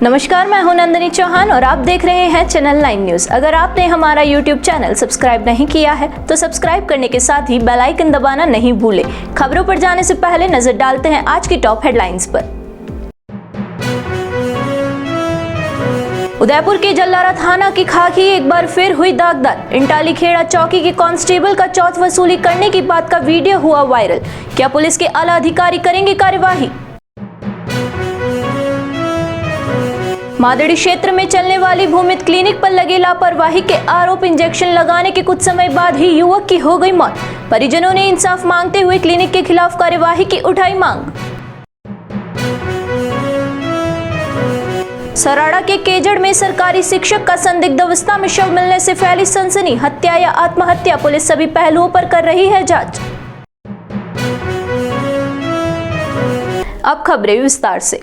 नमस्कार, मैं हूं नंदिनी चौहान और आप देख रहे हैं चैनल 9 न्यूज। अगर आपने हमारा यूट्यूब चैनल सब्सक्राइब नहीं किया है तो सब्सक्राइब करने के साथ ही बेल आइकन दबाना नहीं भूलें। खबरों पर जाने से पहले नजर डालते हैं आज की टॉप हेडलाइंस पर। उदयपुर के जल्लारा थाना की खाकी एक बार फिर हुई दागदार। इंटाली खेड़ा चौकी के कांस्टेबल का चौथ वसूली करने की बात का वीडियो हुआ वायरल। क्या पुलिस के आला अधिकारी करेंगे कार्यवाही? मादड़ी क्षेत्र में चलने वाली भूमित क्लिनिक पर लगे लापरवाही के आरोप इंजेक्शन लगाने के कुछ समय बाद ही युवक की हो गई मौत। परिजनों ने इंसाफ मांगते हुए क्लिनिक के खिलाफ कार्यवाही की उठाई मांग। सराड़ा के केजड़ में सरकारी शिक्षक का संदिग्ध अवस्था में शव मिलने से फैली सनसनी। हत्या या आत्महत्या, पुलिस सभी पहलुओं पर कर रही है जांच। अब खबरें विस्तार से।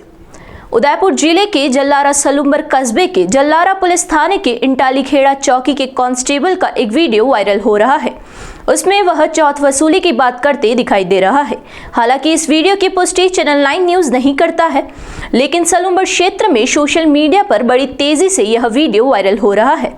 उदयपुर जिले के जल्लारा सलूम्बर कस्बे के जल्लारा पुलिस थाने के इंटाली खेड़ा चौकी के कांस्टेबल का एक वीडियो वायरल हो रहा है। उसमें वह चौथ वसूली की बात करते दिखाई दे रहा है। हालांकि इस वीडियो की पुष्टि चैनल 9 न्यूज नहीं करता है, लेकिन सलूम्बर क्षेत्र में सोशल मीडिया पर बड़ी तेजी से यह वीडियो वायरल हो रहा है।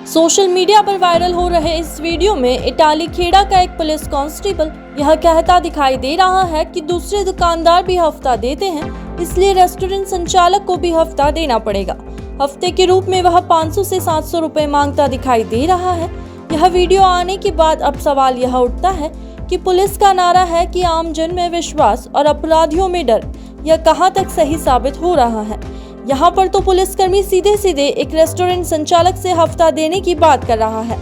सोशल मीडिया पर वायरल हो रहे इस वीडियो में इटाली खेड़ा का एक पुलिस कांस्टेबल यह कहता दिखाई दे रहा है कि दूसरे दुकानदार भी हफ्ता देते हैं, इसलिए रेस्टोरेंट संचालक को भी हफ्ता देना पड़ेगा। हफ्ते के रूप में वह 500 से 700 रुपए मांगता दिखाई दे रहा है। यह वीडियो आने के बाद अब सवाल यह उठता है कि पुलिस का नारा है कि आमजन में विश्वास और अपराधियों में डर, यह कहां तक सही साबित हो रहा है? यहाँ पर तो पुलिसकर्मी सीधे सीधे एक रेस्टोरेंट संचालक से हफ्ता देने की बात कर रहा है।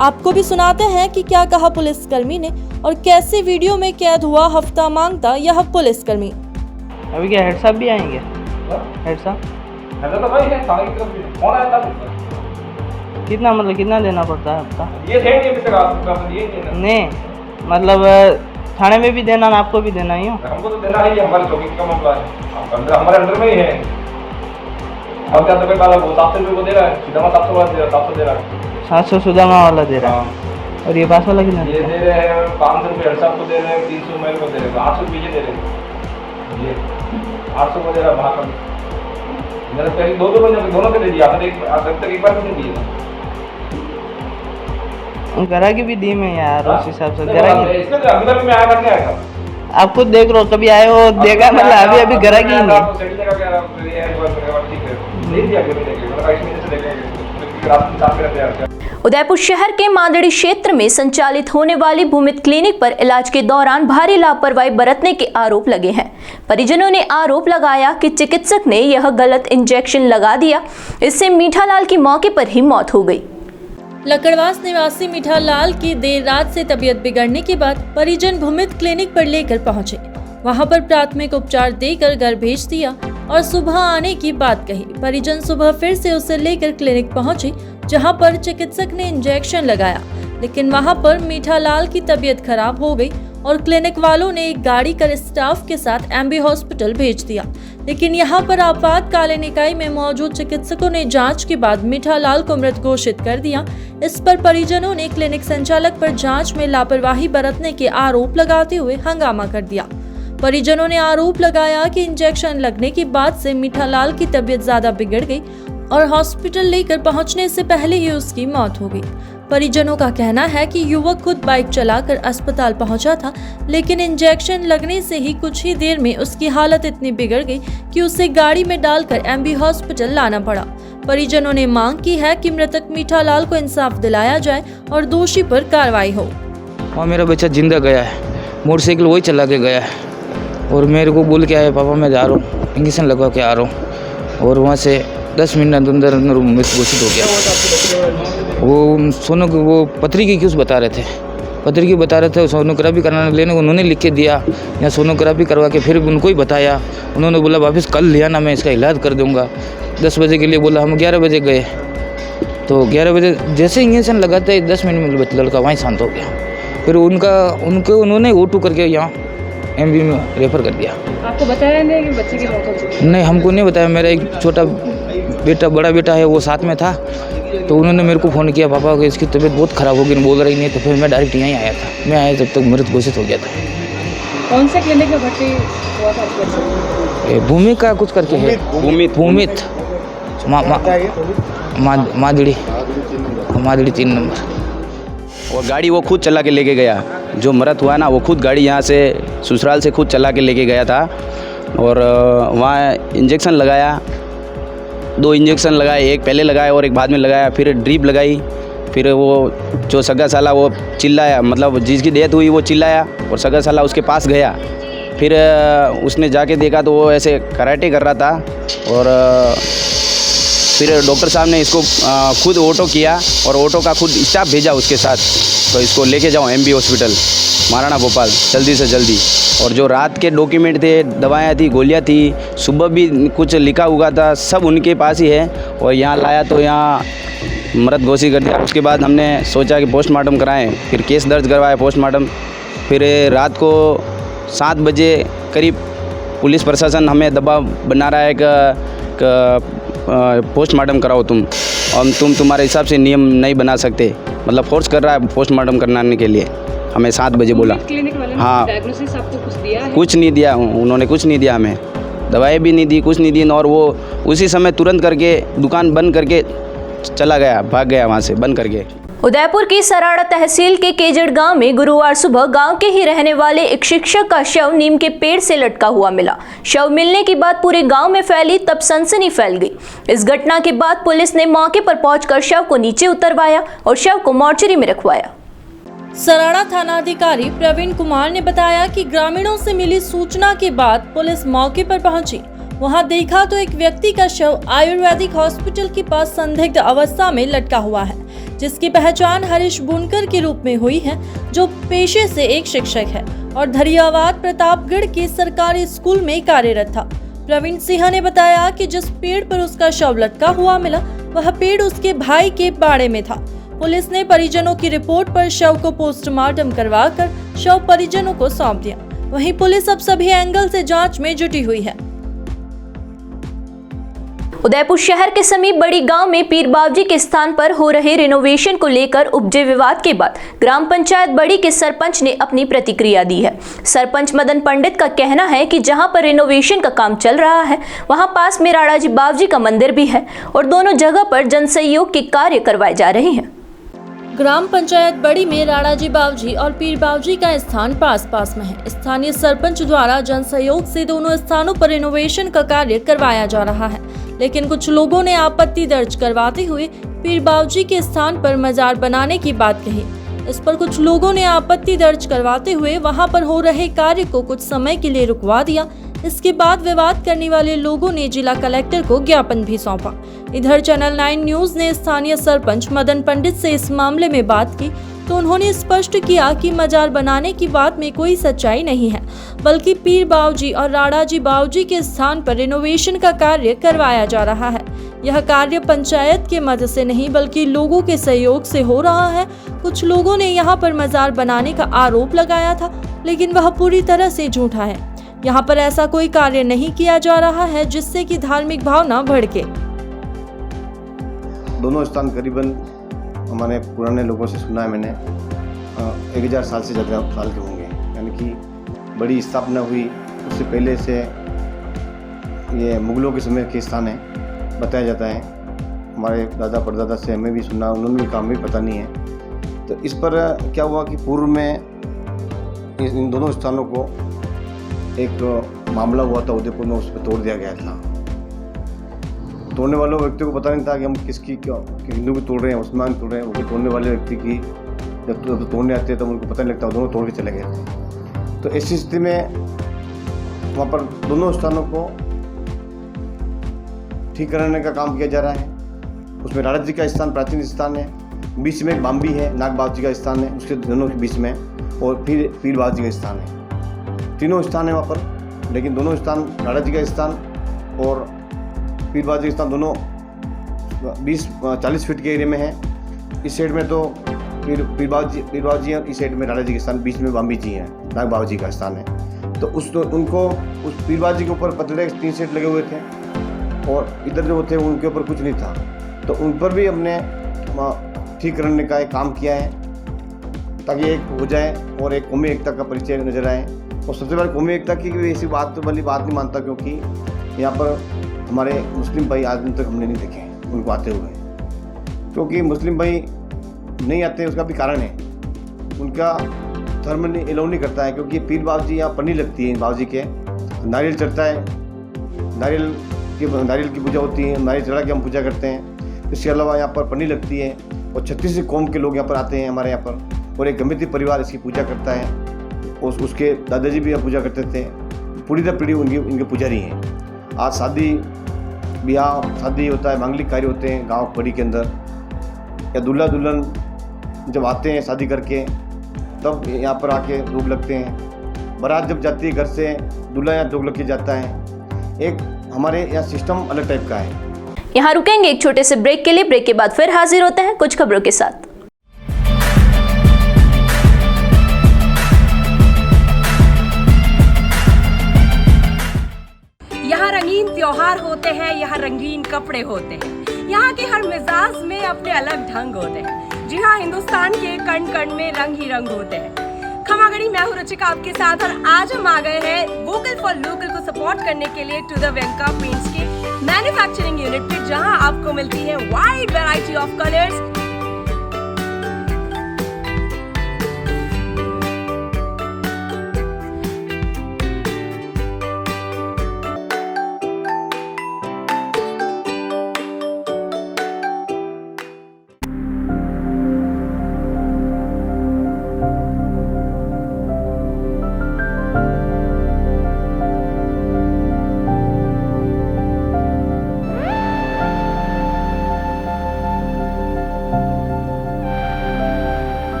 आपको भी सुनाते हैं कि क्या कहा पुलिसकर्मी ने और कैसे वीडियो में कैद हुआ हफ्ता मांगता यह पुलिसकर्मी। अभी क्या हेड साहब भी आएंगे? हेड साहब तो भाई है, थाने की तरफ भी है। कौन आया था? कितना मतलब कितना देना पड़ता है हफ्ता? ये थे नहीं अभी तक आपका ये नहीं। नहीं मतलब थाने में भी देना, आपको भी देना ही हो? हमको तो देना ही है, हमारे चौकी का मामला है, हमारे अंडर में ही है। अब क्या तो कोई बात वो 700 रुपये को दे रहा है, सीधा 700 वाला दे रहा है, 700 दे रहा है, 700 सुदामा वाला दे रहा है। और ये पास वाला कितना? ये दे रहे हैं 500 रुपये हेड साहब को दे रहे हैं, 300 मेल को दे रहे हैं, 800 रुपये ये दे रहे हैं, ये 800 को दे रहा है वहाँ का। मेरा पहले दो महीने दोनों के दे दिया, आपने एक बार नहीं दिए। ग्राहकी भी दी में यार उस हिसाब से ग्राहकी। इसमें अभी तक मैं आया करने आया था। आप खुद देख लो, कभी आए हो देखा? मतलब अभी ग्राहकी ही नहीं। उदयपुर शहर के मादड़ी क्षेत्र में संचालित होने वाली भूमित क्लिनिक पर इलाज के दौरान भारी लापरवाही बरतने के आरोप लगे हैं। परिजनों ने आरोप लगाया कि चिकित्सक ने यह गलत इंजेक्शन लगा दिया, इससे मीठालाल की मौके पर ही मौत हो गई। लकड़वास निवासी मीठालाल की देर रात से तबीयत बिगड़ने के बाद परिजन भूमित क्लिनिक पर लेकर पहुंचे। वहां पर प्राथमिक उपचार देकर घर भेज दिया और सुबह आने की बात कही। परिजन सुबह फिर से उसे लेकर क्लिनिक पहुंचे, जहां पर चिकित्सक ने इंजेक्शन लगाया, लेकिन वहां पर मीठालाल की तबीयत खराब हो गई और क्लिनिक वालों ने एक गाड़ी कर स्टाफ के साथ एमबी हॉस्पिटल भेज दिया। लेकिन यहां पर आपातकालीन इकाई में मौजूद चिकित्सकों ने जांच के बाद मीठालाल को मृत घोषित कर दिया। इस पर परिजनों ने क्लिनिक संचालक पर जांच में लापरवाही बरतने के आरोप लगाते हुए हंगामा कर दिया। परिजनों ने आरोप लगाया कि इंजेक्शन लगने के बाद से मीठालाल की तबीयत ज्यादा बिगड़ गई और हॉस्पिटल लेकर पहुंचने से पहले ही उसकी मौत हो गई। परिजनों का कहना है कि युवक खुद बाइक चलाकर अस्पताल पहुंचा था, लेकिन इंजेक्शन लगने से ही कुछ ही देर में उसकी हालत इतनी बिगड़ गई कि उसे गाड़ी में डालकर एमबी हॉस्पिटल लाना पड़ा। परिजनों ने मांग की है कि मृतक मीठालाल को इंसाफ दिलाया जाए और दोषी पर कार्रवाई हो। और मेरा बच्चा जिंदा गया है, मोटरसाइकिल वही चला के गया है और मेरे को बोल के आया, पापा मैं जा रहा हूँ, इंजेक्शन लगवा के आ रहा हूँ। और वहाँ से 10 मिनट अंदर मृत घोषित हो गया। वो सोनो को वो पथरी की क्यों बता रहे थे, पथरी की बता रहे थे, सोनोग्राफी कराने लेने उन्होंने लिख के दिया, या सोनोग्राफी करवा के फिर उनको ही बताया। उन्होंने बोला वापस कल ले आना, मैं इसका इलाज कर दूंगा। 10 बजे के लिए बोला, हम 11 बजे गए तो 11 बजे जैसे इंजेक्शन लगाते 10 मिनट में लड़का वहीं शांत हो गया। फिर उन्होंने ओटू करके यहाँ एमबी में रेफर कर दिया। आपको बताया नहीं कि बच्चे की मौत हो चुकी? नहीं, हमको नहीं बताया। मेरा एक छोटा बेटा, बड़ा बेटा है, वो साथ में था, तो उन्होंने मेरे को फ़ोन किया, पापा को इसकी तबीयत बहुत ख़राब हो गई, बोल रही नहीं। तो फिर मैं डायरेक्ट यहीं आया था। मैं आया जब तक मृत घोषित हो गया था। कौन से क्लिनिक में भर्ती हुआ था आपके बच्चे? ये भूमिका कुछ करके है, भूमित मादड़ी 3 नंबर। और गाड़ी वो खुद चला के लेके गया, जो मृत हुआ ना वो खुद गाड़ी यहाँ से ससुराल से खुद चला के लेके गया था। और वहाँ इंजेक्शन लगाया, 2 इंजेक्शन लगाए, एक पहले लगाया और एक बाद में लगाया, फिर ड्रिप लगाई। फिर वो जो सगा साला वो चिल्लाया, मतलब जिसकी डेथ हुई वो चिल्लाया और सगा साला उसके पास गया। फिर उसने जाके देखा तो वो ऐसे कराटे कर रहा था। और फिर डॉक्टर साहब ने इसको खुद ऑटो किया और ऑटो का खुद स्टाफ भेजा उसके साथ, तो इसको लेके जाओ MB हॉस्पिटल महाराणा भोपाल जल्दी से जल्दी। और जो रात के डॉक्यूमेंट थे, दवाएं थी, गोलियां थी, सुबह भी कुछ लिखा हुआ था, सब उनके पास ही है। और यहाँ लाया तो यहाँ मृत घोषित कर दिया। उसके बाद हमने सोचा कि पोस्टमार्टम कराएं, फिर केस दर्ज करवाया पोस्टमार्टम। फिर रात को 7 बजे करीब पुलिस प्रशासन हमें दबाव बना रहा है कि पोस्टमार्टम कराओ तुम, और तुम्हारे हिसाब से नियम नहीं बना सकते, मतलब फोर्स कर रहा है पोस्टमार्टम कराने के लिए। हमें 7 बजे बोला। क्लिनिक वाले ने हाँ। डायग्नोसिस आपको कुछ दिया है? कुछ नहीं दिया, उन्होंने कुछ नहीं दिया, हमें दवाई भी नहीं दी, कुछ नहीं दी। और वो उसी समय तुरंत करके दुकान बंद करके चला गया, भाग गया वहाँ से बंद करके। उदयपुर की सराड़ा तहसील के केजड़ गांव में गुरुवार सुबह गांव के ही रहने वाले एक शिक्षक का शव नीम के पेड़ से लटका हुआ मिला। शव मिलने की बात पूरे गांव में फैली, तब सनसनी फैल गई। इस घटना के बाद पुलिस ने मौके पर पहुंचकर शव को नीचे उतरवाया और शव को मोर्चरी में रखवाया। सराड़ा थानाधिकारी प्रवीण कुमार ने बताया कि ग्रामीणों से मिली सूचना के बाद पुलिस मौके पर पहुंची। वहां देखा तो एक व्यक्ति का शव आयुर्वेदिक हॉस्पिटल के पास संदिग्ध अवस्था में लटका हुआ है, जिसकी पहचान हरीश बुनकर के रूप में हुई है, जो पेशे से एक शिक्षक है और धरियावाद प्रतापगढ़ के सरकारी स्कूल में कार्यरत था। प्रवीण सिंह ने बताया कि जिस पेड़ पर उसका शव लटका हुआ मिला, वह पेड़ उसके भाई के बाड़े में था। पुलिस ने परिजनों की रिपोर्ट पर शव को पोस्टमार्टम करवाकर शव परिजनों को सौंप दिया। वहीं पुलिस अब सभी एंगल से जांच में जुटी हुई है। उदयपुर शहर के समीप बड़ी गांव में पीर बावजी के स्थान पर हो रहे रिनोवेशन को लेकर उपजे विवाद के बाद ग्राम पंचायत बड़ी के सरपंच ने अपनी प्रतिक्रिया दी है। सरपंच मदन पंडित का कहना है कि जहां पर रिनोवेशन का काम चल रहा है, वहां पास में राणाजी बावजी का मंदिर भी है और दोनों जगह पर जनसहयोग के कार्य करवाए जा रहे हैं। ग्राम पंचायत बड़ी में राणाजी बावजी और पीर बावजी का स्थान पास में है। स्थानीय सरपंच द्वारा जन सहयोग से दोनों स्थानों पर रिनोवेशन का कार्य करवाया जा रहा है, लेकिन कुछ लोगों ने आपत्ति दर्ज करवाते हुए पीर बावजी के स्थान पर मजार बनाने की बात कही। इस पर कुछ लोगों ने आपत्ति दर्ज करवाते हुए वहां पर हो रहे कार्य को कुछ समय के लिए रुकवा दिया। इसके बाद विवाद करने वाले लोगों ने जिला कलेक्टर को ज्ञापन भी सौंपा। इधर चैनल 9 न्यूज ने स्थानीय सरपंच मदन पंडित से इस मामले में बात की तो उन्होंने स्पष्ट किया कि मजार बनाने की बात में कोई सच्चाई नहीं है, बल्कि पीर बावजी और राणाजी बावजी के स्थान पर रिनोवेशन का कार्य करवाया जा रहा है। यह कार्य पंचायत के मदद से नहीं बल्कि लोगों के सहयोग से हो रहा है। कुछ लोगों ने यहाँ पर मजार बनाने का आरोप लगाया था, लेकिन वह पूरी तरह से झूठा है। यहाँ पर ऐसा कोई कार्य नहीं किया जा रहा है जिससे कि धार्मिक भावना भड़के। दोनों स्थान करीबन हमारे पुराने लोगों से सुना है मैंने 1000 साल से ज़्यादा साल के होंगे, यानी कि बड़ी स्थापना हुई उससे पहले से ये मुगलों के समय के स्थान है बताया जाता है। हमारे दादा परदादा से हमें भी सुना, उन्होंने भी काम भी पता नहीं है। तो इस पर क्या हुआ कि पूर्व में इन दोनों स्थानों को एक मामला हुआ था उदयपुर में, उस पर तोड़ दिया गया था। तोड़ने वाले व्यक्ति को पता नहीं था कि हम किसकी हिंदू की तोड़ रहे हैं, मुसलमान तोड़ रहे हैं। वो तोड़ने वाले व्यक्ति की जब तोड़ने आते हैं तो उनको पता नहीं लगता, दोनों तोड़ के चले गए थे। तो ऐसी स्थिति में वहाँ पर दोनों स्थानों को ठीक करने का काम किया जा रहा है। उसमें राणा जी का स्थान प्राचीन स्थान है, बीच में बाम्बी है, नाग बावजी का स्थान है उसके दोनों के बीच में, और फिर पीर बावजी का स्थान है। तीनों स्थान है वहाँ पर, लेकिन दोनों स्थान राणा जी का स्थान और पीर बावजी का स्थान दोनों 20-40 फीट के एरिया में है। इस साइड में तो पीर बावजी है, इस साइड में राणा जी का स्थान, बीच में बाम्बी जी है, नाग बावजी का स्थान है। तो उनको उस पीर बावजी के ऊपर पतले 3 सेट लगे हुए थे और इधर जो थे उनके ऊपर कुछ नहीं था। तो उन पर भी हमने ठीक करने का एक काम किया है ताकि एक हो जाए और एक कौमी एकता का परिचय नजर आए। और सबसे पहले कौमी एकता की ऐसी बात वाली बात नहीं मानता, क्योंकि यहाँ पर हमारे मुस्लिम भाई आज दिन तक हमने नहीं देखे उनको आते हुए, क्योंकि मुस्लिम भाई नहीं आते उसका भी कारण है, उनका धर्म नहीं एलाउ नहीं करता है, क्योंकि पीर बाबा जी यहाँ पन्नी लगती है, बाबा जी के नारियल चढ़ता है, नारियल की पूजा होती है, नारियल चढ़ा के हम पूजा करते हैं। इसके अलावा यहाँ पर पन्नी लगती है और 36 कौम के लोग यहाँ पर आते हैं हमारे यहाँ पर, और एक गमिती परिवार इसकी पूजा करता है, और उसके दादाजी भी यहाँ पूजा करते थे, पूरी तरह पीढ़ी उनके पुजारी हैं। आज शादी ब्याह शादी होता है, मांगलिक कार्य होते हैं गाँव पड़ी के अंदर, या दूल्हा दुल्हन जब आते हैं शादी करके तब यहाँ पर आके रोक लगते हैं। बारात जब जाती है घर से, दूल्हा यहाँ रोक लग के जाता है। एक हमारे यहाँ सिस्टम अलग टाइप का है। यहाँ रुकेंगे एक छोटे से ब्रेक के लिए। ब्रेक के बाद फिर हाजिर होते हैं कुछ खबरों के साथ। यहाँ रंगीन त्योहार होते हैं, यहाँ रंगीन कपड़े होते हैं, यहाँ के हर मिजाज में अपने अलग ढंग होते हैं। जी हाँ, हिंदुस्तान के कण कण में रंग ही रंग होते हैं। खमागड़ी, मैं हूँ रुचिका आपके साथ, और आज हम आ गए हैं वोकल फॉर लोकल को सपोर्ट करने के लिए टू द वेंका पेंट्स के मैन्युफैक्चरिंग यूनिट पे, जहाँ आपको मिलती है wide variety of colours.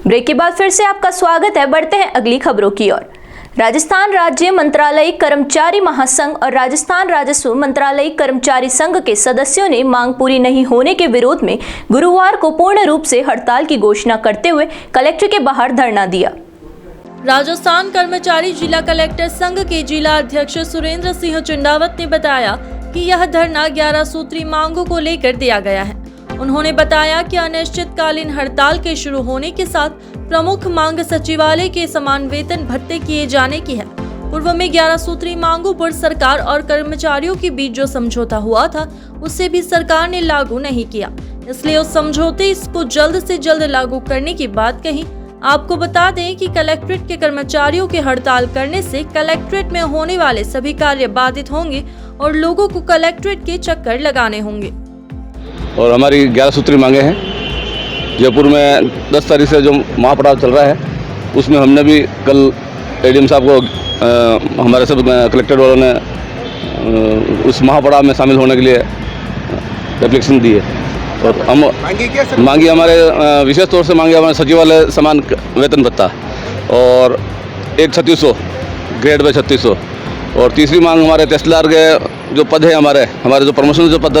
Break के बाद फिर से आपका स्वागत है। बढ़ते हैं अगली खबरों की ओर। राजस्थान राज्य मंत्रालयी कर्मचारी महासंघ और राजस्थान राजस्व मंत्रालयी कर्मचारी संघ के सदस्यों ने मांग पूरी नहीं होने के विरोध में गुरुवार को पूर्ण रूप से हड़ताल की घोषणा करते हुए कलेक्टर के बाहर धरना दिया। राजस्थान कर्मचारी जिला कलेक्टर संघ के जिला अध्यक्ष सुरेंद्र सिंह चंडावत ने बताया कि यह धरना 11 सूत्री मांगों को लेकर दिया गया है। उन्होंने बताया कि अनिश्चितकालीन हड़ताल के शुरू होने के साथ प्रमुख मांग सचिवालय के समान वेतन भत्ते किए जाने की है। पूर्व में 11 सूत्री मांगों पर सरकार और कर्मचारियों के बीच जो समझौता हुआ था उसे भी सरकार ने लागू नहीं किया, इसलिए उस समझौते को जल्द से जल्द लागू करने की बात कही। आपको बता दें कि कलेक्ट्रेट के कर्मचारियों के हड़ताल करने से कलेक्ट्रेट में होने वाले सभी कार्य बाधित होंगे और लोगों को कलेक्ट्रेट के चक्कर लगाने होंगे। और हमारी 11 सूत्री मांगे हैं। जयपुर में 10 तारीख से जो महापड़ाव चल रहा है उसमें हमने भी कल एडीएम साहब को हमारे सब कलेक्टर वालों ने उस महापड़ाव में शामिल होने के लिए एप्लीकेशन दी है। और हम मांगी हमारे विशेष तौर से मांगे हमारे सचिवालय समान वेतन भत्ता और एक 3600 ग्रेड पे 3600। और तीसरी मांग हमारे तहसीलदार के जो पद है हमारे जो प्रमोशन जो पद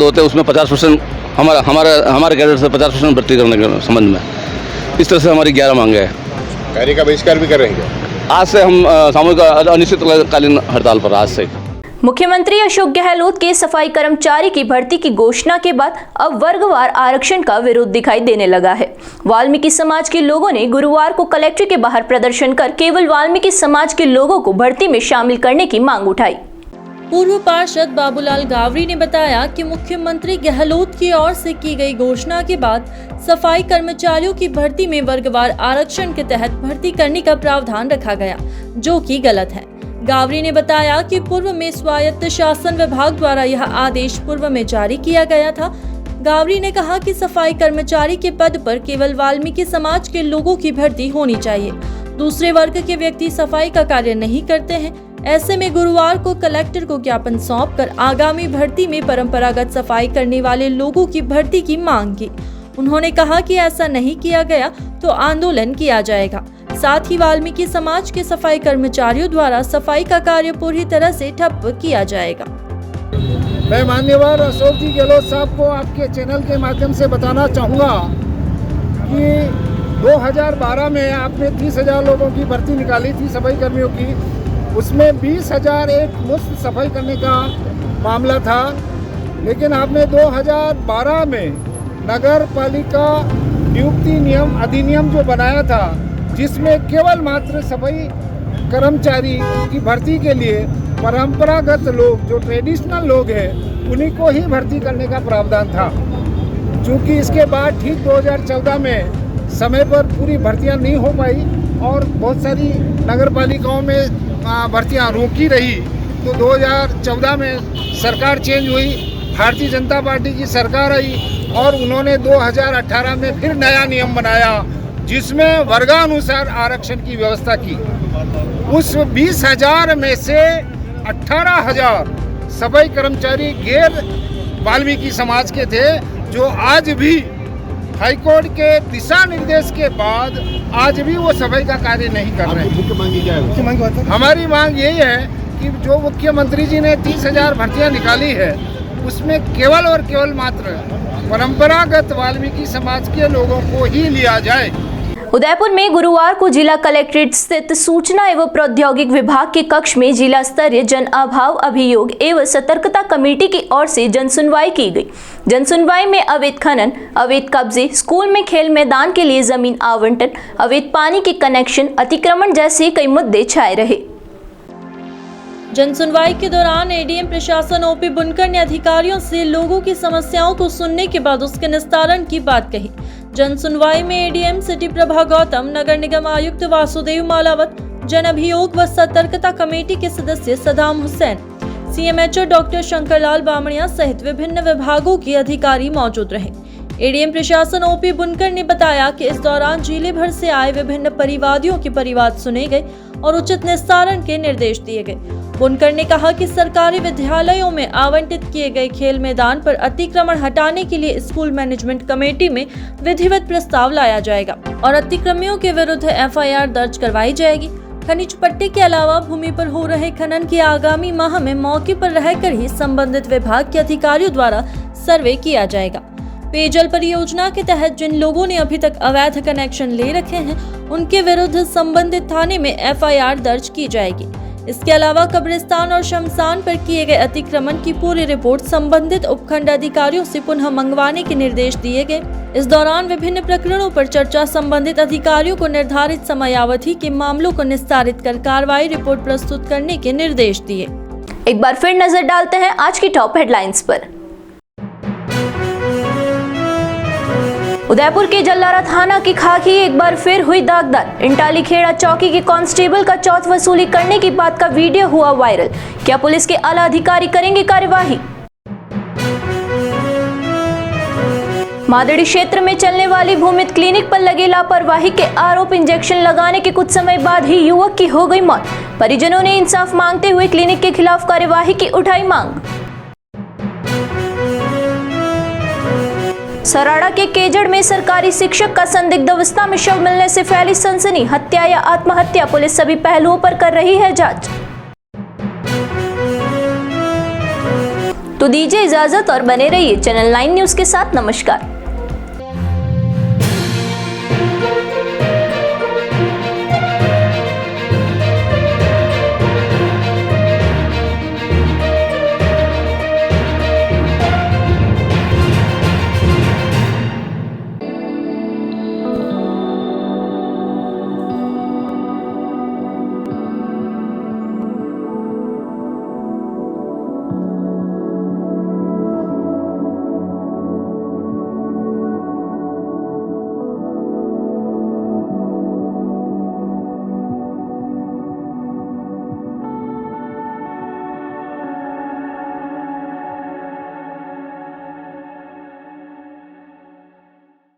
होते हैं उसमें 50% हमारे कैडर से 50% भर्ती करने के संबंध में। इस तरह से हमारी 11 मांगे हैं। कार्य का बहिष्कार भी कर रहे हैं। आज से हम सामूहिक अनिश्चितकालीन हड़ताल पर आज से। मुख्यमंत्री अशोक गहलोत के सफाई कर्मचारी की भर्ती की घोषणा के बाद अब वर्गवार आरक्षण का विरोध दिखाई देने लगा है। वाल्मीकि समाज के लोगों ने गुरुवार को कलेक्टर के बाहर प्रदर्शन कर केवल वाल्मीकि समाज के लोगों को भर्ती में शामिल करने की मांग उठाई। पूर्व पार्षद बाबूलाल गावरी ने बताया कि मुख्यमंत्री गहलोत की ओर से की गई घोषणा के बाद सफाई कर्मचारियों की भर्ती में वर्गवार आरक्षण के तहत भर्ती करने का प्रावधान रखा गया, जो कि गलत है। गावरी ने बताया कि पूर्व में स्वायत्त शासन विभाग द्वारा यह आदेश पूर्व में जारी किया गया था। गावरी ने कहा कि सफाई कर्मचारी के पद पर केवल वाल्मीकि समाज के लोगों की भर्ती होनी चाहिए। दूसरे वर्ग के व्यक्ति सफाई का कार्य नहीं करते हैं। ऐसे में गुरुवार को कलेक्टर को ज्ञापन सौंपकर आगामी भर्ती में परंपरागत सफाई करने वाले लोगों की भर्ती की मांग की। उन्होंने कहा कि ऐसा नहीं किया गया तो आंदोलन किया जाएगा। साथ ही वाल्मीकि समाज के सफाई कर्मचारियों द्वारा सफाई का कार्य पूरी तरह से ठप किया जाएगा। मैं माननीय अशोक जी गहलोत साहब को आपके चैनल के माध्यम से बताना चाहूँगा कि 2012 में आपने 30,000 लोगों की भर्ती निकाली थी सफाई कर्मियों की, उसमें 20,000 एक मुफ्त सफाई करने का मामला था। लेकिन आपने 2012 में नगर पालिका नियुक्ति नियम अधिनियम जो बनाया था, जिसमें केवल मात्र सफाई कर्मचारी की भर्ती के लिए परंपरागत लोग जो ट्रेडिशनल लोग हैं उन्हीं को ही भर्ती करने का प्रावधान था। चूँकि इसके बाद ठीक 2014 में समय पर पूरी भर्तियां नहीं हो पाई और बहुत सारी नगर पालिकाओं में भर्तियां रोकी रही, तो 2014 में सरकार चेंज हुई, भारतीय जनता पार्टी की सरकार आई और उन्होंने 2018 में फिर नया नियम बनाया जिसमें वर्गानुसार आरक्षण की व्यवस्था की। उस 20,000 में से 18,000 सफाई कर्मचारी गैर वाल्मीकि समाज के थे, जो आज भी हाईकोर्ट के दिशा निर्देश के बाद आज भी वो सफाई का कार्य नहीं कर रहे हैं। मुख्य मांग क्या है? हमारी मांग यही है कि जो मुख्यमंत्री जी ने 30,000 भर्तियां निकाली है, उसमें केवल और केवल मात्र परंपरागत वाल्मीकि समाज के लोगों को ही लिया जाए। उदयपुर में गुरुवार को जिला कलेक्ट्रेट स्थित सूचना एवं प्रौद्योगिक विभाग के कक्ष में जिला स्तरीय जन अभाव अभियोग एवं सतर्कता कमेटी की ओर से जनसुनवाई की गई। जनसुनवाई में अवैध खनन, अवैध कब्जे, स्कूल में खेल मैदान के लिए जमीन आवंटन, अवैध पानी के कनेक्शन, अतिक्रमण जैसे कई मुद्दे छाए रहे। जनसुनवाई के दौरान एडीएम प्रशासन ओपी बुनकर ने अधिकारियों से लोगों की समस्याओं को सुनने के बाद उसके निस्तारण की बात कही। जनसुनवाई में एडीएम सिटी प्रभा गौतम, नगर निगम आयुक्त वासुदेव मालावत, जन अभियोग व सतर्कता कमेटी के सदस्य सदाम हुसैन, सीएमएचओ डॉक्टर शंकरलाल बामणिया सहित विभिन्न विभागों के अधिकारी मौजूद रहे। एडीएम प्रशासन ओपी बुनकर ने बताया कि इस दौरान जिले भर से आए विभिन्न परिवादियों के परिवाद सुने गए और उचित निस्तारण के निर्देश दिए गए। बुनकर ने कहा कि सरकारी विद्यालयों में आवंटित किए गए खेल मैदान पर अतिक्रमण हटाने के लिए स्कूल मैनेजमेंट कमेटी में विधिवत प्रस्ताव लाया जाएगा और अतिक्रमियों के विरुद्ध एफआईआर दर्ज करवाई जाएगी। खनिज पट्टे के अलावा भूमि पर हो रहे खनन की आगामी माह में मौके पर रहकर ही संबंधित विभाग के अधिकारियों द्वारा सर्वे किया जाएगा। पेयजल परियोजना के तहत जिन लोगों ने अभी तक अवैध कनेक्शन ले रखे हैं, उनके विरुद्ध संबंधित थाने में एफआईआर दर्ज की जाएगी। इसके अलावा कब्रिस्तान और शमशान पर किए गए अतिक्रमण की पूरी रिपोर्ट संबंधित उपखंड अधिकारियों से पुनः मंगवाने के निर्देश दिए गए। इस दौरान विभिन्न प्रकरणों पर चर्चा संबंधित अधिकारियों को निर्धारित समयावधि के मामलों को निस्तारित कर कार्रवाई रिपोर्ट प्रस्तुत करने के निर्देश दिए। एक बार फिर नजर डालते हैं आज की टॉप हेडलाइंस पर। उदयपुर के जल्लारा थाना की खाकी एक बार फिर हुई दागदार। इंटाली खेड़ा चौकी के कांस्टेबल का चौथ वसूली करने की बात का वीडियो हुआ वायरल। क्या पुलिस के आला अधिकारी करेंगे कार्यवाही? मादड़ी क्षेत्र में चलने वाली भूमित क्लिनिक पर लगे लापरवाही के आरोप इंजेक्शन लगाने के कुछ समय बाद ही युवक की हो गई मौत। परिजनों ने इंसाफ मांगते हुए क्लिनिक के खिलाफ कार्यवाही की उठाई मांग। सराड़ा के केजड़ में सरकारी शिक्षक का संदिग्ध अवस्था में शव मिलने से फैली सनसनी। हत्या या आत्महत्या, पुलिस सभी पहलुओं पर कर रही है जांच। तो दीजिए इजाजत और बने रहिए चैनल 9 न्यूज के साथ। नमस्कार।